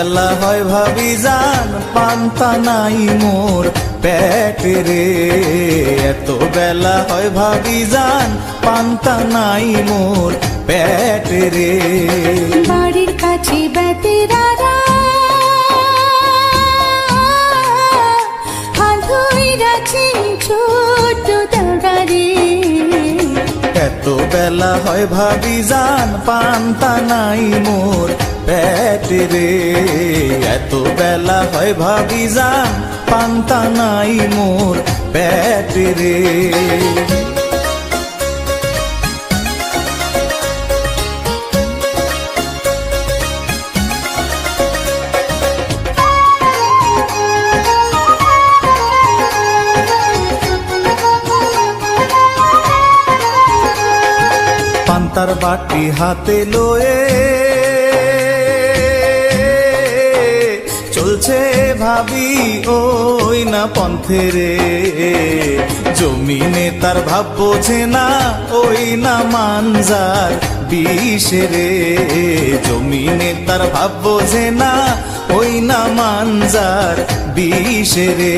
বেলা হয় ভাবি জান পান্তা নাই মোর পেটে রে। এত বেলা হয় ভাবি জান পান্তা নাই মোর পেটে রে। বাড়ির কাছে বেতেরারা ছোট দাঁড়ারে। এত বেলা হয় ভাবি জান পান্তা নাই মোর পেটে রে। এত বেলা হয় ভাবি জান পান্তা নাই মোর পেটে রে। পান্তার বাটি হাতে লয়ে চলছে ভাবি ওই না পন্থে রে। জমিনে তার ভাব বোঝে না ওই না মানজার বিষে রে। জমিনে তার ভাব বোঝে না ওই না মানজার বিষে রে।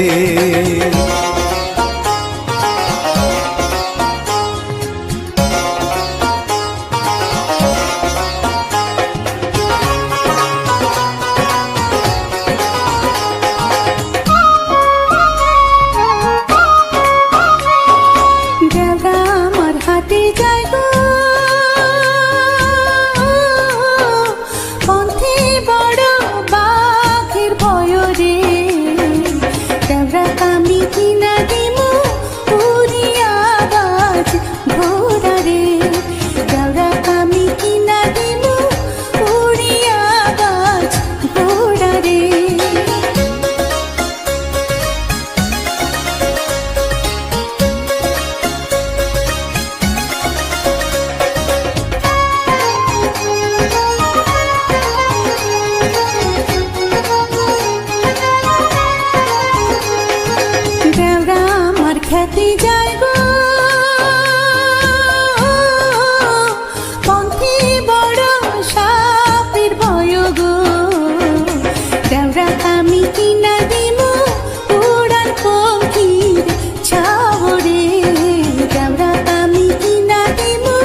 খ্যাতি যায় গো পন্থী বড় সাপের ভয় গো। দেওরা আমি কিনা দিমু উড়ান পঙ্খির ছাওরে। দেওরা আমি কিনা দিমু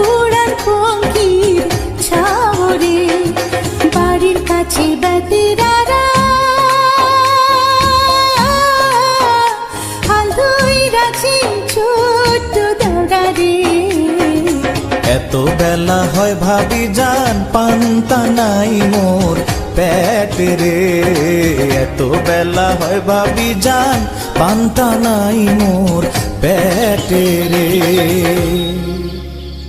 উড়ান পঙ্খির ছাওরে। বাড়ির কাছে বেতেরারা ছোট দাঁড়ারে। এত বেলা হয় ভাবি জান পান্তা নাই মোর পেটে রে। এত বেলা হয় ভাবি জান পান্তা নাই মোর পেটে রে।